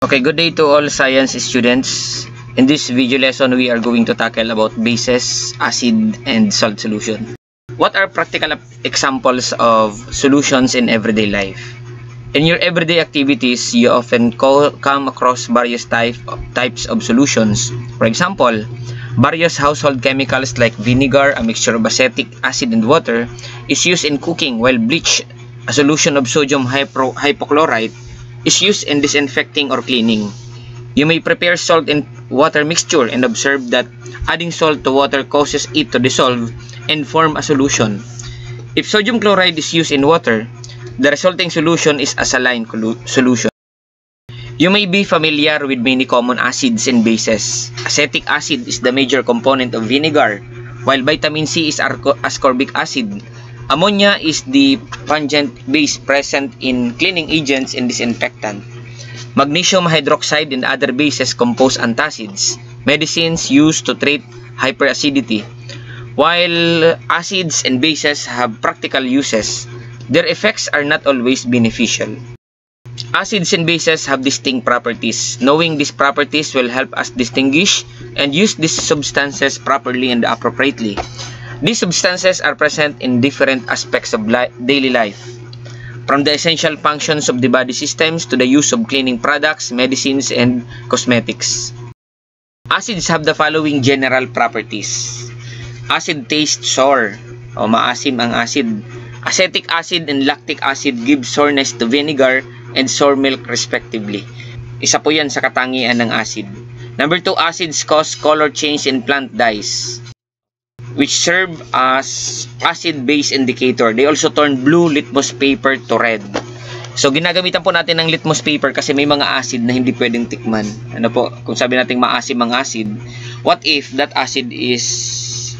Okay, good day to all science students. In this video lesson, we are going to tackle about bases, acid, and salt solution. What are practical examples of solutions in everyday life? In your everyday activities, you often come across various types of solutions. For example, various household chemicals like vinegar, a mixture of acetic acid and water, is used in cooking, while bleach, a solution of sodium hypochlorite, is used in disinfecting or cleaning. You may prepare salt and water mixture and observe that adding salt to water causes it to dissolve and form a solution. If sodium chloride is used in water, the resulting solution is a saline solution. You may be familiar with many common acids and bases. Acetic acid is the major component of vinegar, while vitamin C is ascorbic acid. Ammonia is the pungent base present in cleaning agents and disinfectant. Magnesium hydroxide and other bases compose antacids, medicines used to treat hyperacidity. While acids and bases have practical uses, their effects are not always beneficial. Acids and bases have distinct properties. Knowing these properties will help us distinguish and use these substances properly and appropriately. These substances are present in different aspects of daily life, from the essential functions of the body systems to the use of cleaning products, medicines, and cosmetics. Acids have the following general properties. Acid tastes sour, o maasim ang acid. Acetic acid and lactic acid give sourness to vinegar and sour milk respectively. Isa po yan sa katangian ng acid. Number 2, acids cause color change in plant dyes, which serve as acid-base indicator. They also turn blue litmus paper to red. So, ginagamitan po natin ng litmus paper kasi may mga acid na hindi pwedeng tikman. Ano po, kung sabi natin maasim ang acid, what if that acid is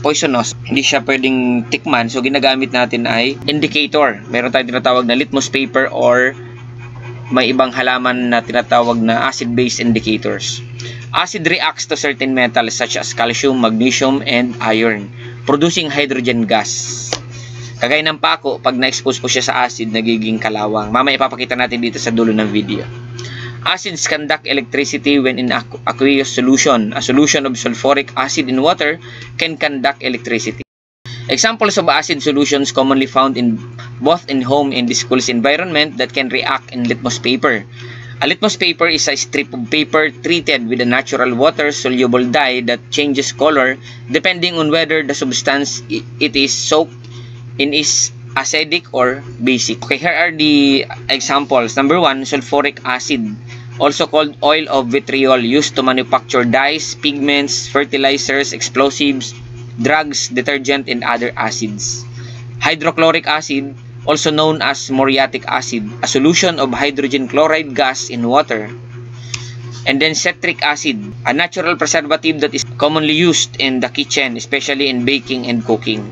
poisonous? Hindi siya pwedeng tikman. So, ginagamit natin ay indicator. Meron tayong tinatawag na litmus paper or may ibang halaman na tinatawag na acid-base indicators. Acid reacts to certain metals such as calcium, magnesium, and iron, producing hydrogen gas. Kagaya ng pako, pag na-expose po siya sa acid, nagiging kalawang. Mamaya ipapakita natin dito sa dulo ng video. Acids conduct electricity when in aqueous solution. A solution of sulfuric acid in water can conduct electricity. Examples of acid solutions commonly found in both in home and schools environment that can react in litmus paper. A litmus paper is a strip of paper treated with a natural water-soluble dye that changes color depending on whether the substance it is soaked in is acidic or basic. Okay, here are the examples. Number 1, sulfuric acid, also called oil of vitriol, used to manufacture dyes, pigments, fertilizers, explosives, drugs, detergent, and other acids. Hydrochloric acid, also known as muriatic acid, a solution of hydrogen chloride gas in water. And then citric acid, a natural preservative that is commonly used in the kitchen, especially in baking and cooking.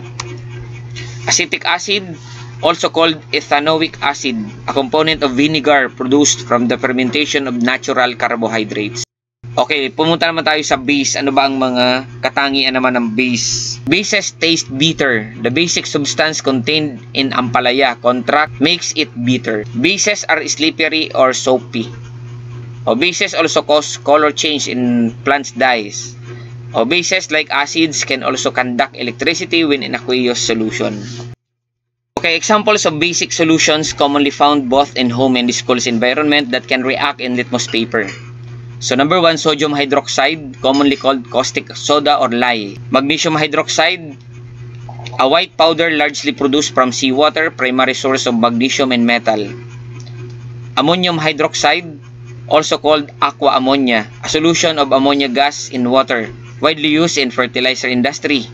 Acetic acid, also called ethanoic acid, a component of vinegar produced from the fermentation of natural carbohydrates. Okay, pumunta naman tayo sa base. Ano ba ang mga katangian naman ng base? Bases taste bitter. The basic substance contained in ampalaya contract makes it bitter. Bases are slippery or soapy. Bases also cause color change in plant dyes. Bases like acids can also conduct electricity when in aqueous solution. Okay, examples of basic solutions commonly found both in home and schools environment that can react in litmus paper. So number 1, sodium hydroxide, commonly called caustic soda or lye. Magnesium hydroxide, a white powder largely produced from seawater, primary source of magnesium and metal. Ammonium hydroxide, also called aqua ammonia, a solution of ammonia gas in water, widely used in fertilizer industry.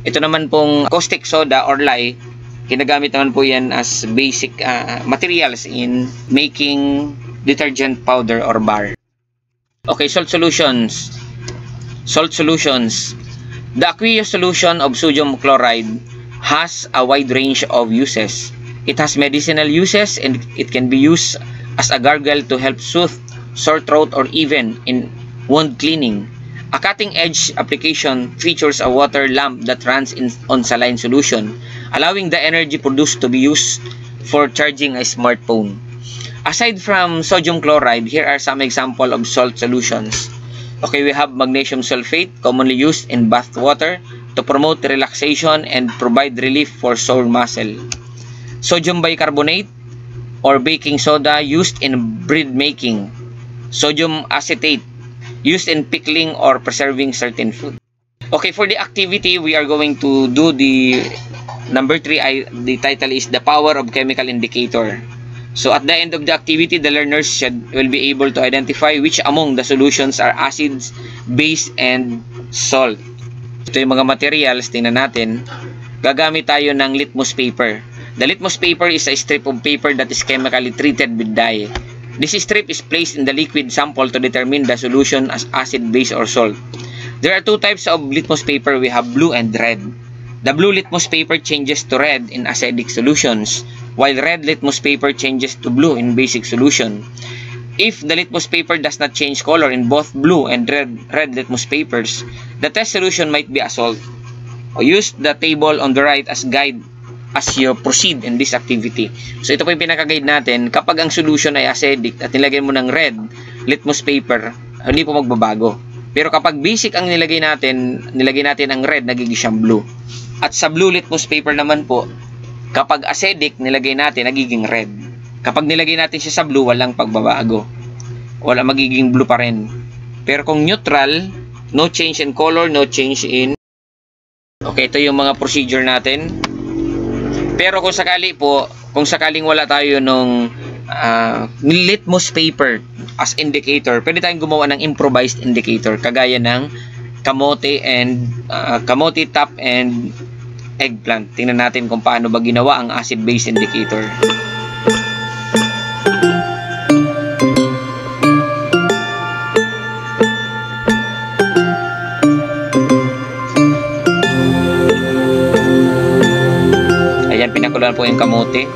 Ito naman pong caustic soda or lye, ginagamit naman po yan as basic materials in making detergent powder or bar. Okay, salt solutions. Salt solutions. The aqueous solution of sodium chloride has a wide range of uses. It has medicinal uses and it can be used as a gargle to help soothe sore throat or even in wound cleaning. A cutting-edge application features a water lamp that runs on saline solution, allowing the energy produced to be used for charging a smartphone. Aside from sodium chloride, here are some example of salt solutions. Okay, we have magnesium sulfate, commonly used in bath water to promote relaxation and provide relief for sore muscle. Sodium bicarbonate or baking soda used in bread making. Sodium acetate used in pickling or preserving certain food. Okay, for the activity, we are going to do the number 3. The title is The Power of Chemical Indicator. So at the end of the activity, the learners will be able to identify which among the solutions are acids, base, and salt. Ito yung mga materials, tingnan natin. Gagamit tayo ng litmus paper. The litmus paper is a strip of paper that is chemically treated with dye. This strip is placed in the liquid sample to determine the solution as acid, base, or salt. There are 2 types of litmus paper. We have blue and red. The blue litmus paper changes to red in acidic solutions, while red litmus paper changes to blue in basic solution. If the litmus paper does not change color in both blue and red litmus papers, the test solution might be a salt. Use the table on the right as guide as you proceed in this activity. So ito po yung pinaka-guide natin. Kapag ang solution ay acidic at nilagay mo ng red litmus paper, hindi po magbabago. Pero kapag basic ang nilagay natin ang red, nagiging siyang blue. At sa blue litmus paper naman po, kapag acidic, nilagay natin, nagiging red. Kapag nilagay natin siya sa blue, walang pagbabago. Wala, magiging blue pa rin. Pero kung neutral, no change in color, no change in... Okay, ito yung mga procedure natin. Pero kung sakaling wala tayo nung litmus paper as indicator, pwede tayong gumawa ng improvised indicator, kagaya ng kamote top and eggplant. Tingnan natin kung paano ba ginawa ang acid-base indicator. Ayan, pinakuluan po yung kamote.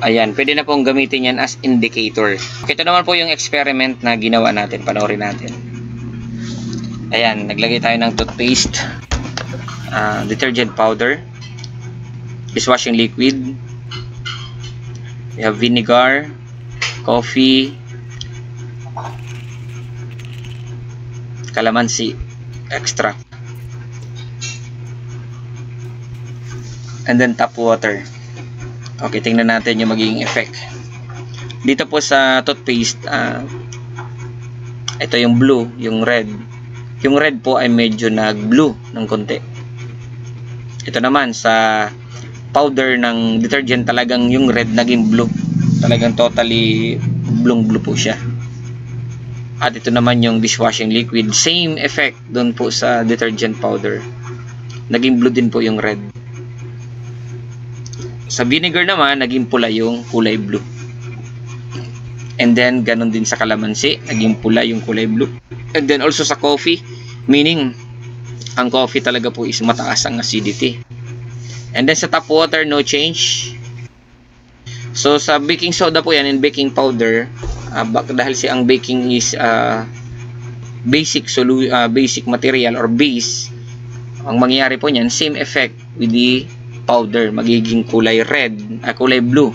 Ayan, pwede na pong gamitin yan as indicator. Ito naman po yung experiment na ginawa natin. Panoorin natin. Ayan, naglagay tayo ng toothpaste, detergent powder, dishwashing liquid, we have vinegar, coffee, calamansi extract, and then tap water. Okay, tingnan natin yung magiging effect. Dito po sa toothpaste, ito yung blue, yung red. Yung red po ay medyo nag-blue ng konti. Ito naman sa powder ng detergent, talagang yung red naging blue. Talagang totally blue po siya. At ito naman yung dishwashing liquid. Same effect doon po sa detergent powder. Naging blue din po yung red. Sa vinegar naman, naging pula yung kulay blue. And then, ganun din sa kalamansi, naging pula yung kulay blue. And then also sa coffee, meaning, ang coffee talaga po is mataas ang acidity. And then sa tap water, no change. So sa baking soda po yan and baking powder, dahil ang baking is basic material or base, ang mangyayari po niyan, same effect with the powder. Magiging kulay red, kulay blue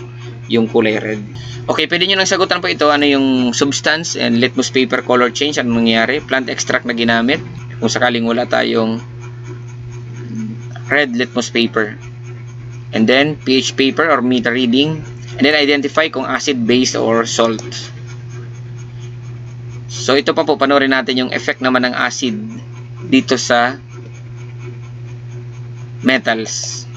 yung kulay red. Okay, pwede nyo lang sagutan po ito. Ano yung substance and litmus paper color change? Ano nangyayari? Plant extract na ginamit. Kung sakaling wala tayong red litmus paper. And then, pH paper or meter reading. And then, identify kung acid, base, or salt. So, ito pa po, panoorin natin yung effect naman ng acid dito sa metals.